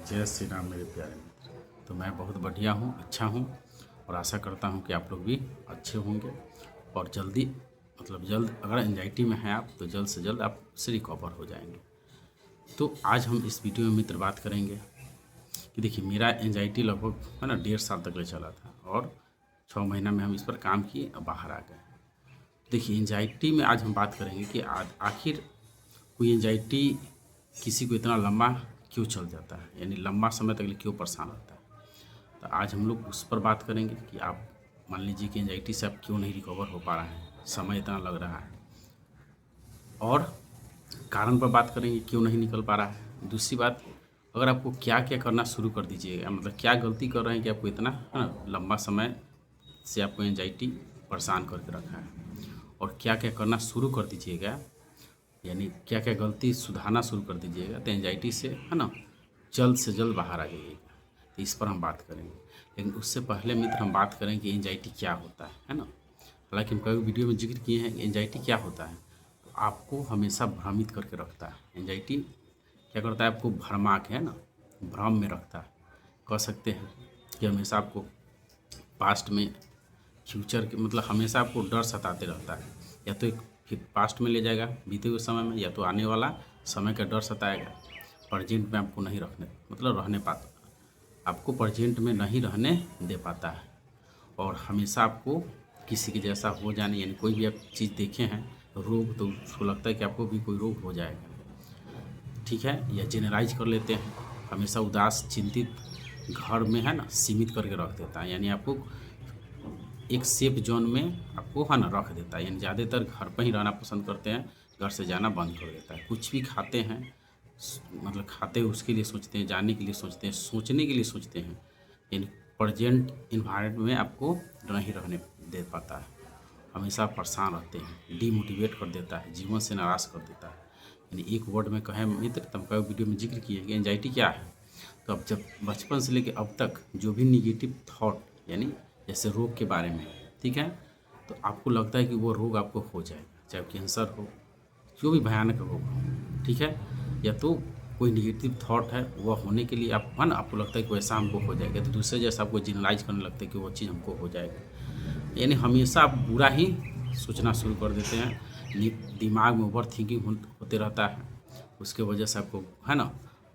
जय श्री राम मेरे प्यारे मित्र। तो मैं बहुत बढ़िया हूँ, अच्छा हूँ और आशा करता हूँ कि आप लोग भी अच्छे होंगे और जल्दी जल्द अगर एंजाइटी में हैं आप तो जल्द से जल्द आप उससे रिकवर हो जाएंगे। तो आज हम इस वीडियो में मित्र बात करेंगे कि देखिए मेरा एंजाइटी लगभग है ना 1.5 साल तक ले चला था और 6 महीना में हम इस पर काम किए और बाहर आ गए। देखिए एंजाइटी में आज हम बात करेंगे कि आखिर कोई एंजाइटी किसी को इतना लंबा क्यों चल जाता है, यानी लंबा समय तक क्यों परेशान रहता है। तो आज हम लोग उस पर बात करेंगे कि आप मान लीजिए कि एंजाइटी से आप क्यों नहीं रिकवर हो पा रहे हैं, समय इतना लग रहा है, और कारण पर बात करेंगे क्यों नहीं निकल पा रहा है। दूसरी बात, अगर आपको क्या क्या करना शुरू कर दीजिएगा, क्या गलती कर रहे हैं कि आपको इतना है ना लंबा समय से आपको एंजाइटी परेशान करके रखा है, और क्या क्या करना शुरू कर दीजिएगा, यानी क्या क्या गलती सुधारना शुरू कर दीजिएगा तो एंजाइटी से है ना जल्द से जल्द बाहर आ जाइएगा। तो इस पर हम बात करेंगे, लेकिन उससे पहले मित्र हम बात करें कि एंजाइटी क्या होता है ना। हालांकि हम कई वीडियो में जिक्र किए हैं कि एंजाइटी क्या होता है, तो आपको हमेशा भ्रमित करके रखता है। एंजाइटी क्या करता है, आपको भरमा के है ना भ्रम में रखता है। कह सकते हैं कि हमेशा आपको पास्ट में फ्यूचर के हमेशा आपको डर सताते रहता है, या तो एक फिर पास्ट में ले जाएगा बीते हुए समय में, या तो आने वाला समय का डर सताएगा। प्रेजेंट में आपको नहीं रखने रहने पाता, आपको प्रेजेंट में नहीं रहने दे पाता है, और हमेशा आपको किसी के जैसा हो जाने, यानी कोई भी आप चीज़ देखे हैं रोग तो उसको लगता है कि आपको भी कोई रोग हो जाएगा, ठीक है, या जेनरलाइज कर लेते हैं। हमेशा उदास चिंतित घर में है ना सीमित करके रख देता है, यानी आपको एक सेफ जोन में आपको है ना रख देता है, यानी ज़्यादातर घर पर ही रहना पसंद करते हैं, घर से जाना बंद कर देता है। कुछ भी खाते हैं खाते उसके लिए सोचते हैं, जाने के लिए सोचते हैं, सोचने के लिए सोचते हैं, यानी प्रेजेंट इन्वायरमेंट में आपको नहीं रहने दे पाता है। हमेशा परेशान रहते हैं, डीमोटिवेट कर देता है, जीवन से नाराज़ कर देता है। यानी एक वर्ड में कहें मित्र, तब का वीडियो में जिक्र किए कि एंजाइटी क्या है। तो अब जब बचपन से लेकर अब तक जो भी निगेटिव थॉट, यानी जैसे रोग के बारे में, ठीक है, तो आपको लगता है कि वो रोग आपको हो जाएगा, चाहे कैंसर हो, जो भी भयानक रोग हो, ठीक है, या तो कोई निगेटिव थॉट है वह होने के लिए आप है ना आपको लगता है कि वैसा हमको हो जाएगा, तो दूसरे जैसा आपको जनरलाइज करने लगता है कि वो चीज़ हमको हो जाएगा। यानी हमेशा आप बुरा ही सोचना शुरू कर देते हैं, दिमाग में ओवर थिंकिंग होते रहता है, उसके वजह से आपको है ना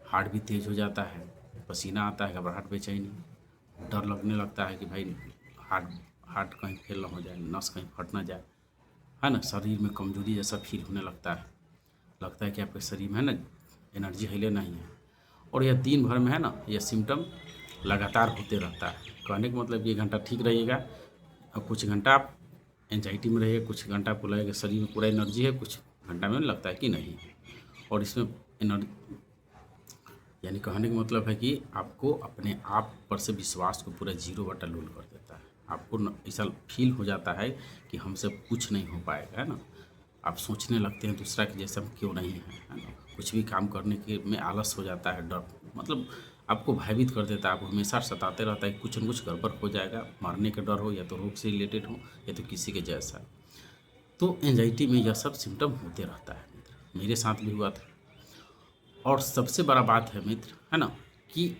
हार्ट भी तेज़ हो जाता है, पसीना आता है, घबराहट, बेचैनी, डर लगने लगता है कि भाई हार्ट हार्ट कहीं फेल ना हो जाए, नस कहीं फट ना जाए, है ना, शरीर में कमजोरी जैसा फील होने लगता है कि आपके शरीर में है ना एनर्जी हिले नहीं है, और यह दिन भर में है ना यह सिम्टम लगातार होते रहता है। कहने का मतलब कि 1 घंटा ठीक रहिएगा और कुछ घंटा आप एंजाइटी में रहिए, कुछ घंटा आपको लगेगा शरीर में पूरा एनर्जी है, कुछ घंटा में लगता है कि नहीं है। और इसमें एनर्जी, यानी कहने का मतलब है कि आपको अपने आप पर से विश्वास को पूरा 0/0 कर देता है। आपको ऐसा फील हो जाता है कि हमसे कुछ नहीं हो पाएगा, है ना। आप सोचने लगते हैं दूसरा के जैसे हम क्यों नहीं हैं, है ना। कुछ भी काम करने के में आलस हो जाता है, डर आपको भयभीत कर देता है, आपको हमेशा सताते रहता है कुछ न कुछ गड़बड़ हो जाएगा, मरने का डर हो, या तो रोग से रिलेटेड हो, या तो किसी के जैसा। तो एंजाइटी में यह सब सिम्टम होते रहता है मित्र, मेरे साथ भी हुआ था। और सबसे बड़ा बात है मित्र, है ना, कि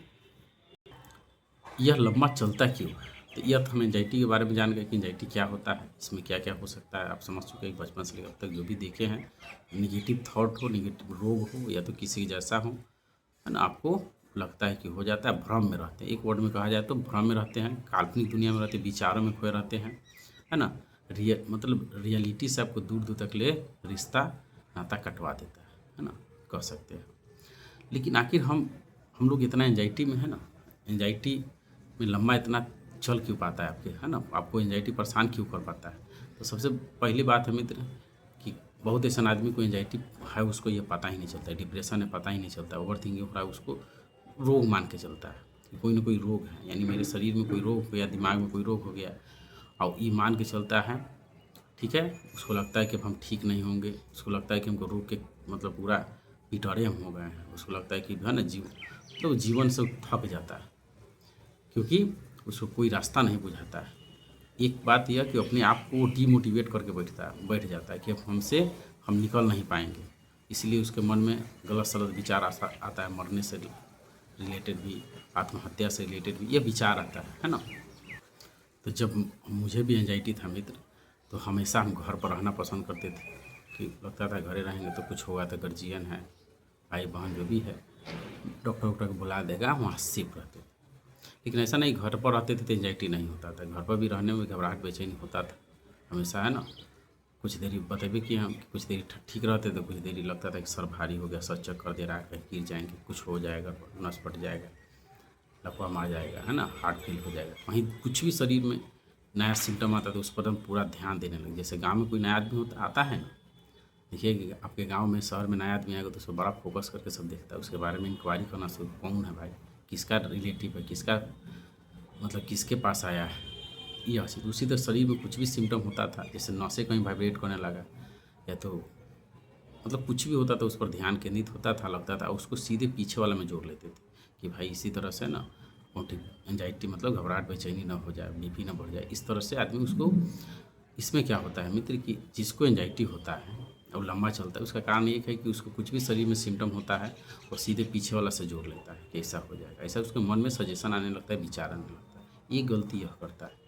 यह लंबा चलता क्यों है। तो यह तो हम एंजाइटी के बारे में जान गए कि एंजाइटी क्या होता है, इसमें क्या क्या हो सकता है, आप समझ चुके हैं। बचपन से लेकर अब तक जो भी देखे हैं, निगेटिव थॉट हो, निगेटिव रोग हो, या तो किसी जैसा हो, है ना, आपको लगता है कि हो जाता है, भ्रम में रहते हैं। एक वर्ड में कहा जाए तो भ्रम में रहते हैं, काल्पनिक दुनिया में रहते हैं, विचारों में खोए रहते हैं, है ना। रियलिटी से आपको दूर दूर तक ले रिश्ता नाता कटवा देता है ना, कह सकते हैं। लेकिन आखिर हम लोग इतना एंजाइटी में है ना, एंजाइटी में लंबा इतना चल क्यों पाता है आपके, है ना, आपको एंजाइटी परेशान क्यों कर पाता है। तो सबसे पहली बात है मित्र कि बहुत ऐसा आदमी को एंजाइटी है, उसको ये पता ही नहीं चलता है, डिप्रेशन है पता ही नहीं चलता है, ओवर थिंकिंग हो रहा है, उसको रोग मान के चलता है कि कोई ना कोई रोग है, यानी मेरे शरीर में कोई रोग हो गया, दिमाग में कोई रोग हो गया, और ये मान के चलता है, ठीक है। उसको लगता है कि अब हम ठीक नहीं होंगे, उसको लगता है कि हमको रोग के पूरा पिटारे हम हो गए हैं, उसको लगता है कि है ना जीवन से थक जाता है, क्योंकि उसको कोई रास्ता नहीं बुझाता है। एक बात यह कि अपने आप को डीमोटिवेट करके बैठ जाता है कि अब हम निकल नहीं पाएंगे, इसलिए उसके मन में गलत सलत विचार आता है, मरने से रिलेटेड भी, आत्महत्या से रिलेटेड भी ये विचार आता है ना। तो जब मुझे भी एंजाइटी था मित्र, तो हमेशा हम घर पर रहना पसंद करते थे कि लगता था घरे रहेंगे तो कुछ होगा तो गर्जियन है, भाई बहन जो भी है, डॉक्टर वॉक्टर को बुला देगा, वहाँ सेफ रहते थे। लेकिन ऐसा नहीं, घर पर रहते थे तो एंजाइटी नहीं होता था, घर पर भी रहने में घबराहट बेचैनी होता था हमेशा, है ना। कुछ देरी बतेबे कि हम कुछ देरी ठीक रहते तो कुछ देरी लगता था कि सर भारी हो गया, सर चक्कर दे रहा है, कहीं गिर जाएंगे, कुछ हो जाएगा, नस फट जाएगा, लकवा मार जाएगा, है ना, हार्ट फेल हो जाएगा। वहीं कुछ भी शरीर में नया सिम्टम आता तो उस पर हम पूरा ध्यान देने लगे। जैसे गांव में कोई नया आदमी होता आता है ना, देखिए आपके गांव में, शहर में नया आदमी आएगा तो उसको बड़ा फोकस करके सब देखता है, उसके बारे में इंक्वायरी करना शुरू, कौन है भाई, किसका रिलेटिव है, किसका मतलब किसके पास आया है, यह चीज़। उसी तरह शरीर में कुछ भी सिम्टम होता था, जैसे नसें कहीं वाइब्रेट करने लगा, या तो मतलब कुछ भी होता था उस पर ध्यान केंद्रित होता था, लगता था उसको सीधे पीछे वाला में जोड़ लेते थे कि भाई इसी तरह से ना एंजाइटी मतलब घबराहट बेचैनी ना हो जाए, बीपी ना बढ़ जाए, इस तरह से आदमी उसको। इसमें क्या होता है मित्र कि जिसको एंजाइटी होता है और लंबा चलता है, उसका कारण ये है कि उसको कुछ भी शरीर में सिम्टम होता है और सीधे पीछे वाला से जोड़ लेता है कि ऐसा हो जाएगा, ऐसा उसके मन में सजेशन आने लगता है, विचार आने लगता है। ये गलती यह करता है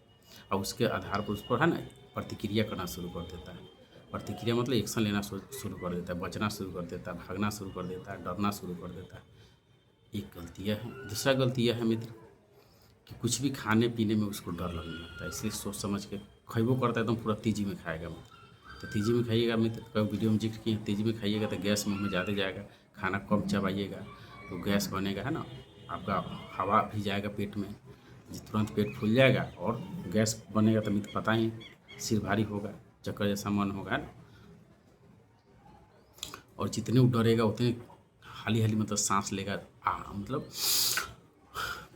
और उसके आधार पर उस पर है ना प्रतिक्रिया करना शुरू कर देता है। प्रतिक्रिया मतलब एक्शन लेना शुरू कर देता है, बचना शुरू कर देता है, भागना शुरू कर देता है, डरना शुरू कर देता है। एक गलती यह है। दूसरा गलती यह है मित्र कि कुछ भी खाने पीने में उसको डर लगने लगता है, इसलिए सोच समझ के खैबो करता है, एकदम पूरा तेज़ी में खाएगा मित्र। तो तेज़ी में खाइएगा मित्र, कई वीडियो में जिक्र किए, तेज़ी में खाइएगा तो गैस मुँह में ज़्यादा जाएगा, खाना कम चबाइएगा तो गैस बनेगा, है ना, आपका हवा भी जाएगा पेट में, तुरंत पेट फूल जाएगा और गैस बनेगा तो मित्र पता ही, सिर भारी होगा, चक्कर जैसा मन होगा ना। और जितने वो डरेगा उतने हाली हाली मतलब सांस लेगा, मतलब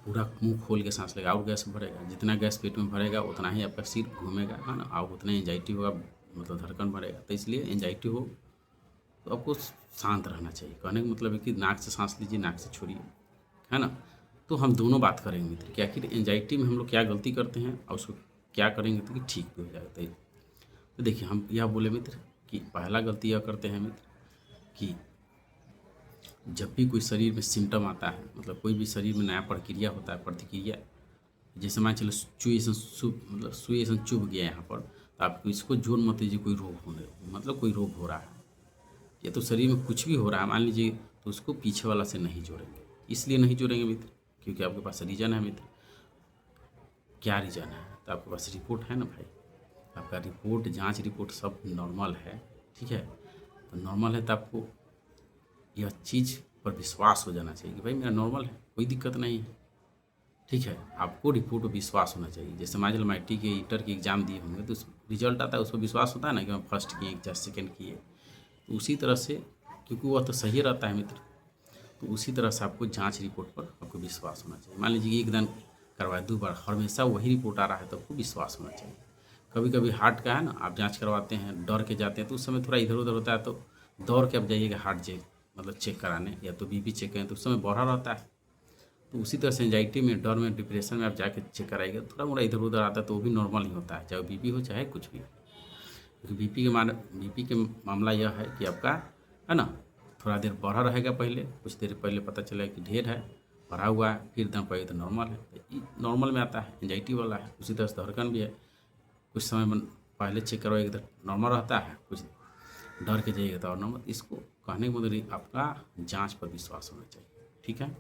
पूरा मुंह खोल के सांस लेगा और गैस भरेगा। जितना गैस पेट में भरेगा उतना ही आपका सिर घूमेगा, है ना, और उतना एंजाइटी होगा, मतलब धड़कन बढ़ेगा। तो इसलिए एंजाइटी हो तो आपको शांत रहना चाहिए। कहने का मतलब है कि नाक से सांस लीजिए, नाक से छोड़िए, है ना। तो हम दोनों बात करेंगे मित्र कि आखिर एंजाइटी में हम लोग क्या गलती करते हैं और उसको क्या करेंगे तो कि ठीक भी हो जाएगा। तो देखिए हम यह बोले मित्र कि पहला गलती यह करते हैं मित्र कि जब भी कोई शरीर में सिम्टम आता है, मतलब कोई भी शरीर में नया प्रक्रिया होता है, प्रतिक्रिया, जैसे मान चलो सुई ऐसा चुभ गया यहाँ पर, तो आप इसको जोड़ मत लीजिए कोई रोग होने, मतलब कोई रोग हो रहा है या तो शरीर में कुछ भी हो रहा है मान लीजिए, तो उसको पीछे वाला से नहीं जोड़ेंगे। इसलिए नहीं जोड़ेंगे मित्र क्योंकि आपके पास रीज़न है मित्र। क्या रीज़न है? तो आपके पास रिपोर्ट है ना भाई, आपका रिपोर्ट, जांच रिपोर्ट सब नॉर्मल है, ठीक है। तो नॉर्मल है तो आपको यह चीज़ पर विश्वास हो जाना चाहिए कि भाई मेरा नॉर्मल है, कोई दिक्कत नहीं है, ठीक है। आपको रिपोर्ट पर विश्वास होना चाहिए। जैसे मान लो MIT के इंटर के एग्ज़ाम दिए होंगे तो रिजल्ट आता है, उस पर विश्वास होता है ना कि हम फर्स्ट किए या सेकेंड किए। तो उसी तरह से क्योंकि वह तो सही रहता है मित्र, तो उसी तरह से आपको जांच रिपोर्ट पर आपको विश्वास होना चाहिए। मान लीजिए एक दिन करवाए, 2 बार हमेशा वही रिपोर्ट आ रहा है तो आपको विश्वास होना चाहिए। कभी कभी हार्ट का है ना, आप जांच करवाते हैं, डर के जाते हैं तो उस समय थोड़ा इधर उधर होता है, तो दौड़ के आप जाइएगा हार्ट मतलब चेक कराने, या तो BP चेक करें तो उस समय बढ़ा रहता है। तो उसी तरह से एंजाइटी में, डर में, डिप्रेशन में आप जाके चेक कराइएगा, थोड़ा मोड़ा इधर उधर आता है तो वो भी नॉर्मल ही होता है, चाहे BP हो चाहे कुछ भी। क्योंकि BP के मामला यह है कि आपका है ना थोड़ा देर बढ़ा रहेगा, पहले कुछ देर पहले पता चला कि ढेर है, बढ़ा हुआ है, फिर दम पहले तो नॉर्मल है, नॉर्मल में आता है, एंजाइटी वाला है। उसी तरह से धड़कन भी है, कुछ समय पहले चेक करवाइएगा तो नॉर्मल रहता है, कुछ डर के जाइएगा तो और नॉर्मल। इसको कहने के मतलब आपका जांच पर विश्वास होना चाहिए, ठीक है।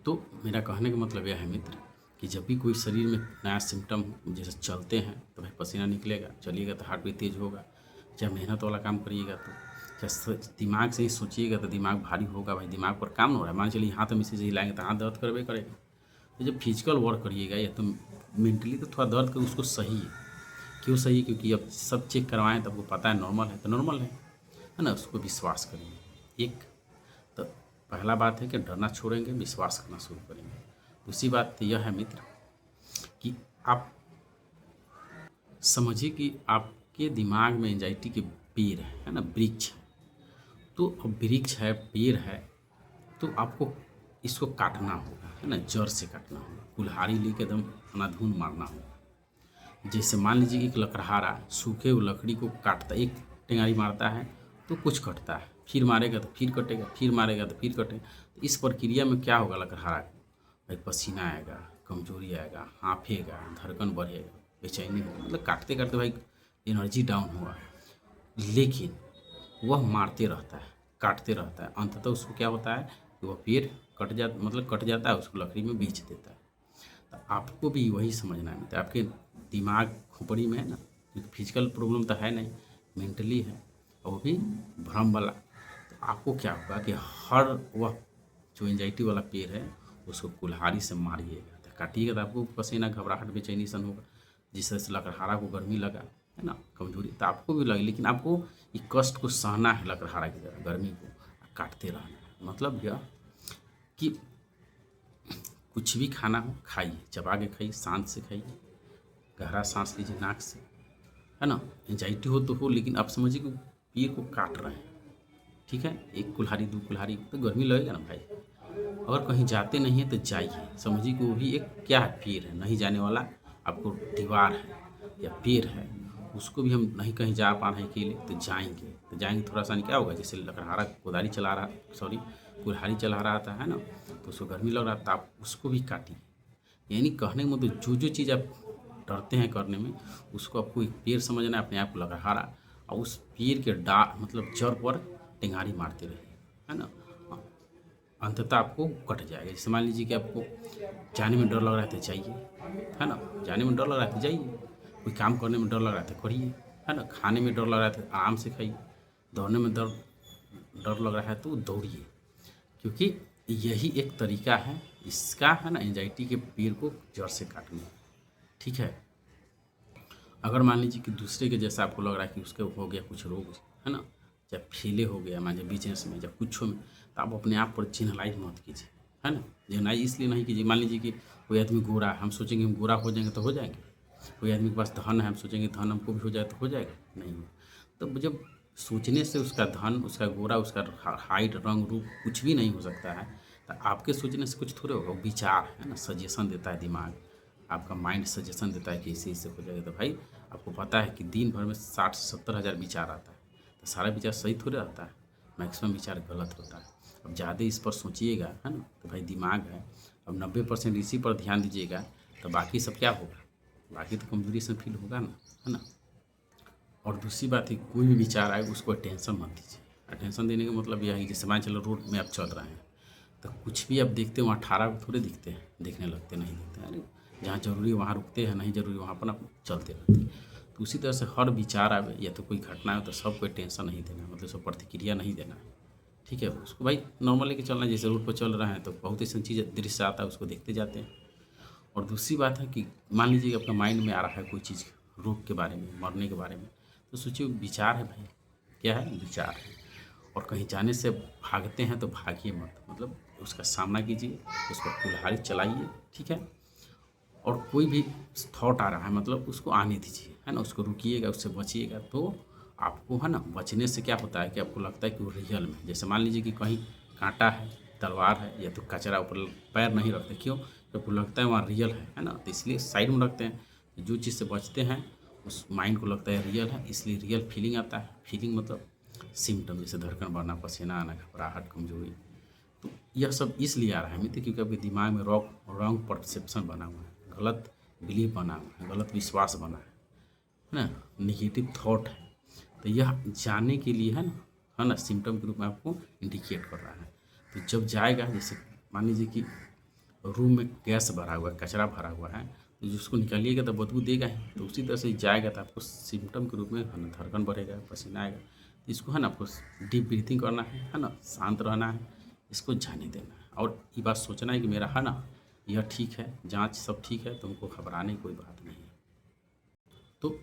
तो मेरा कहने का मतलब यह है मित्र कि जब भी कोई शरीर में नया सिम्टम हो, जैसे चलते हैं तो भाई पसीना निकलेगा, चलिएगा तो हार्ट भी तेज़ होगा, चाहे मेहनत वाला काम करिएगा तो, चाहे दिमाग से ही सोचिएगा तो दिमाग भारी होगा, भाई दिमाग पर काम हो रहा है, मान चलिए हाथ में से हिलाएंगे तो हाथ दर्द करवे करेगा। तो जब फिजिकल वर्क करिएगा या तो मेंटली तो थोड़ा दर्द कर, उसको सही है। क्यों सही है? क्योंकि अब सब चेक करवाएं तो आपको पता है नॉर्मल है तो नॉर्मल है ना, उसको विश्वास करिए। एक तो पहला बात है कि डरना छोड़ेंगे, विश्वास करना शुरू करेंगे। दूसरी बात तो यह है मित्र कि आप समझिए कि आपके दिमाग में एंजाइटी के पेड़ है ना, वृक्ष है। तो अब वृक्ष है, पेड़ है, तो आपको इसको काटना होगा, है ना, जड़ से काटना होगा, कुल्हाड़ी लेके एकदम अंधाधुंध मारना होगा। जैसे मान लीजिए एक लकड़हारा सूखे हुए लकड़ी को काटता, एक टेंगारी मारता है तो कुछ कटता है, फिर मारेगा तो फिर कटेगा, फिर मारेगा तो फिर कटेगा। तो इस प्रक्रिया में क्या होगा लकड़हारा को, भाई पसीना आएगा, कमजोरी आएगा, हाँफेगा, धड़कन बढ़ेगा, बेचैनी होगी, मतलब काटते काटते भाई एनर्जी डाउन हुआ। लेकिन वह मारते रहता है, काटते रहता है, अंततः उसको क्या होता है कि वह पेड़ कट जाता है, उसको लकड़ी में बेच देता है। तो आपको भी वही समझना है, मतलब आपके दिमाग खोपड़ी में है ना, फिजिकल प्रॉब्लम तो है नहीं, मेंटली है, और वो भी भ्रम वाला। तो आपको क्या होगा कि हर वह जो एंजाइटी वाला पेड़ है उसको कुल्हाड़ी से मारिएगा, तो काटिएगा तो आपको पसीना, घबराहट, बेचैनी सन होगा, जिस तरह से लकड़हारा को गर्मी लगा है ना, कमजोरी, तो आपको भी लगे। लेकिन आपको ये कष्ट को सहना है, लकड़हारा की तरह गर्मी को काटते रहना है। मतलब यह कि कुछ भी खाना हो खाइए, चबा के खाइए, शांत से खाइए, गहरा सांस लीजिए नाक से, है ना। एंजाइटी हो तो हो, लेकिन आप समझिए कि पेड़ को काट रहे हैं, ठीक है। एक कुल्हाड़ी, दो कुल्हाड़ी तो गर्मी लगेगा ना भाई। अगर कहीं जाते नहीं है तो जाइए, समझिए कि वो भी एक क्या है, पेड़ है, नहीं जाने वाला आपको दीवार है या पेड़ है, उसको भी हम नहीं कहीं जा पा रहे हैं अकेले, तो जाएंगे। तो जाएंगे थोड़ा सा क्या होगा, जैसे लकड़हारा कुदारी चला रहा, सॉरी कुल्हाड़ी चला रहा था, है ना, तो उसको गर्मी लग रहा था, आप उसको भी काटिए। यानी कहने का मतलब जो जो चीज़ आप डरते हैं करने में, उसको आपको एक पेड़ समझना है, अपने आप को लकड़हारा, और उस पेड़ के मतलब जड़ पर टेंगारी मारते रहिए, है ना। अंततः आपको कट जाएगा। जैसे मान लीजिए कि आपको जाने में डर लग रहा है तो जाइए, है ना, जाने में डर लग रहा है तो जाइए, कोई काम करने में डर लग रहा है तो करिए, है ना, खाने में डर लग रहा है तो आराम से खाइए, दौड़ने में डर लग रहा है तो दौड़िए, क्योंकि यही एक तरीका है इसका, है ना, एंजाइटी के पेड़ को जड़ से काटने का, ठीक है। अगर मान लीजिए कि दूसरे के जैसा आपको लग रहा है कि उसके हो गया कुछ रोग, है ना, चाहे फेले हो गया, मान लीजिए बिजनेस में या कुछ में, तो आप अपने आप पर चिन्हलाई मत कीजिए, है ना। चिन्हलाई इसलिए नहीं कीजिए, मान लीजिए कि कोई आदमी गोरा है, हम सोचेंगे हम गोरा हो जाएंगे तो हो जाएंगे। कोई आदमी के पास धन है, हम सोचेंगे धन हमको भी हो जाए तो हो जाएगा, नहीं हो। तो जब सोचने से उसका धन, उसका गोरा, उसका हाइट, रंग, रूप कुछ भी नहीं हो सकता है, तो आपके सोचने से कुछ थोड़े होगा। विचार है ना, सजेशन देता है दिमाग, आपका माइंड सजेशन देता है कि इसी से हो जाएगा। तो भाई आपको पता है कि दिन भर में 60 से 70 हज़ार विचार आता है, तो सारा विचार सही थोड़े रहता है, मैक्सिमम विचार गलत होता है। अब ज़्यादा इस पर सोचिएगा, है ना, तो भाई दिमाग है, अब 90% इसी पर ध्यान दीजिएगा, तो बाकी सब क्या होगा, बाकी तो कमजोरी से फील होगा ना, है ना। और दूसरी बात है, कोई भी विचार आए उसको टेंशन मत दीजिए। अटेंशन देने का मतलब यह है कि जैसे मान चलो रोड में आप चल रहे हैं, तो कुछ भी आप देखते हैं वहाँ 18 थोड़े दिखते हैं, देखने लगते नहीं दिखते हैं, अरे जहाँ जरूरी है वहाँ रुकते हैं, नहीं जरूरी वहाँ पर आप चलते रहते हैं। तो उसी तरह से हर विचार आवे या तो कोई घटना है तो सब कोई टेंशन नहीं देना, मतलब सब प्रतिक्रिया नहीं देना है, ठीक है। उसको भाई नॉर्मल लेके चलना है, जैसे रोड पर चल रहे हैं तो बहुत ऐसी चीज़ दृश्य आता है उसको देखते जाते हैं। और दूसरी बात है कि मान लीजिए कि आपका माइंड में आ रहा है कोई चीज़ रोग के बारे में, मरने के बारे में, तो सोचिए विचार है भाई, क्या है, विचार है। और कहीं जाने से भागते हैं तो भागिए मत, मतलब उसका सामना कीजिए, उस पर कुल्हाड़ी चलाइए, ठीक है। और कोई भी थॉट आ रहा है मतलब उसको आने दीजिए, है ना, उसको रुकिएगा, उससे बचिएगा, तो आपको, है ना, बचने से क्या होता है कि आपको लगता है कि वो रियल में, जैसे मान लीजिए कि कहीं कांटा है, तलवार है, या तो कचरा ऊपर पैर नहीं रखते, क्यों, तो आपको लगता है वहाँ रियल है ना, तो इसलिए साइड में रखते हैं। जो चीज़ से बचते हैं उस माइंड को लगता है रियल है, इसलिए रियल फीलिंग आता है। फीलिंग मतलब सिम्टम, जैसे धड़कन बढ़ना, पसीना आना, घबराहट, कमजोरी, तो यह सब इसलिए आ रहा है मित्र, क्योंकि आपके दिमाग में रॉन्ग परसेप्शन बना हुआ है, गलत बिलीफ बना हुआ है, गलत विश्वास बना है ना, निगेटिव थॉट है। तो यह जानने के लिए है ना, सिम्टम के रूप में आपको इंडिकेट कर रहा है। तो जब जाएगा, जैसे मान लीजिए कि रूम में गैस भरा हुआ है, कचरा भरा हुआ है, तो जिसको निकालिएगा तो बदबू देगा ही, तो उसी तरह से जाएगा तो आपको सिम्टम के रूप में, है ना, धड़कन बढ़ेगा, पसीना आएगा। तो इसको, है ना, आपको डीप ब्रीथिंग करना है ना, शांत रहना है, इसको जाने देना है, और ये बात सोचना है कि मेरा, है ना, यह ठीक है, जांच सब ठीक है, तुमको घबराने की कोई बात नहीं है। तो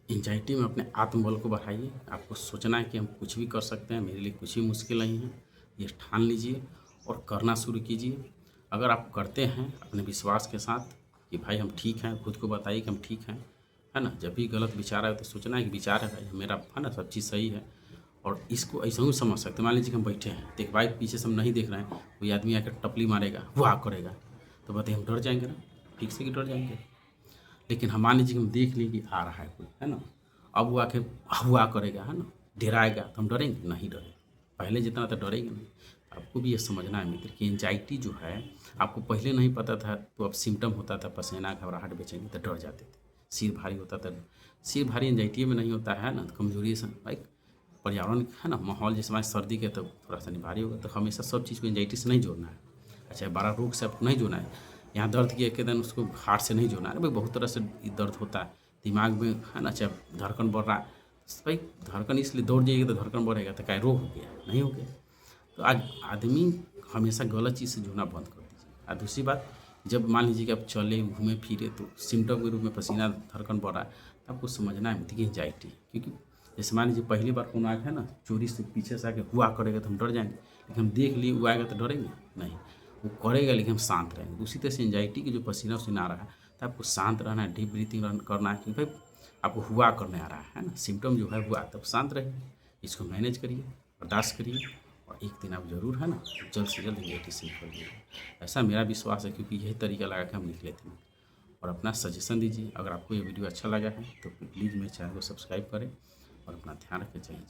एंजाइटी में अपने आत्मबल को बढ़ाइए, आपको सोचना है कि हम कुछ भी कर सकते हैं, मेरे लिए कुछ भी मुश्किल नहीं है, ये ठान लीजिए और करना शुरू कीजिए। अगर आप करते हैं अपने विश्वास के साथ कि भाई हम ठीक हैं, खुद को बताइए कि हम ठीक हैं, है ना। जब भी गलत विचार आए तो सोचना है कि विचार है भाई मेरा, है ना, सब चीज़ सही है। और इसको ऐसा ही समझ सकते हैं, मान लीजिए कि हम बैठे हैं, देख बाइक पीछे से हम नहीं देख रहे हैं, कोई आदमी आकर टपली मारेगा, वाह करेगा, तो बताइए हम डर जाएंगे ना, ठीक से कि डर जाएंगे। लेकिन हम मान लीजिए कि हम देख लें कि आ रहा है कोई, है ना, अब वो आके हुआ करेगा, है ना, डराएगा, तो हम डरेंगे नहीं, डरेंगे। पहले जितना तो डरेंगे नहीं। आपको भी ये समझना है मित्र कि एंजाइटी जो है, आपको पहले नहीं पता था तो अब सिम्टम होता था पसीना, घबराहट, बेचैनी, तो डर जाते थे। सिर भारी होता था, सिर भारी एंजाइटी में नहीं होता है ना, तो कमजोरी से भाई पर्यावरण है ना, माहौल जैसे हमारे सर्दी के तो थोड़ा सा भारी होगा, तो हमेशा सब चीज़ को एंजाइटी से नहीं जोड़ना है। अच्छा, बड़ा रोग से आपको नहीं जोड़ना है। यहाँ दर्द किए के दिन उसको हार्ट से नहीं जोड़ना है। भाई बहुत तरह से दर्द होता है दिमाग में, है ना, चाहे धड़कन बढ़ रहा है, भाई धड़कन इसलिए दौड़ जाएगी तो धड़कन बढ़ेगा, तो क्या रोग हो गया? नहीं हो गया। तो आज आदमी हमेशा गलत चीज़ से जुड़ना बंद कर दीजिए। और दूसरी बात, जब मान लीजिए कि आप चले घूमे फिरे तो सिम्टम के रूप में पसीना, धड़कन बढ़ रहा है, तो आपको समझना है कि एंजाइटी। क्योंकि जैसे मान लीजिए पहली बार कौन आया है ना, चोरी से पीछे से आके हुआ करेगा तो हम डर जाएंगे, लेकिन हम देख लिए वो आएगा तो डरेंगे नहीं, वो करेगा लेकिन हम शांत रहेंगे। उसी तरह से एंजाइटी की जो पसीना उसीना आ रहा है, तो आपको शांत रहना है, डीप ब्रीथिंग करना है कि भाई आपको हुआ करने आ रहा है ना, सिम्टम जो है हुआ, तब शांत रहिए, इसको मैनेज करिए, बर्दाश्त करिए, और एक दिन आप ज़रूर है ना जल्द से जल्द एंजाइटी से निकलिए। ऐसा मेरा विश्वास है, क्योंकि यही तरीका लगा के हम निकले थे। और अपना सजेशन दीजिए। अगर आपको ये वीडियो अच्छा लगा है तो प्लीज़ मेरे चैनल को सब्सक्राइब करें और अपना ध्यान रखें। चाहिए।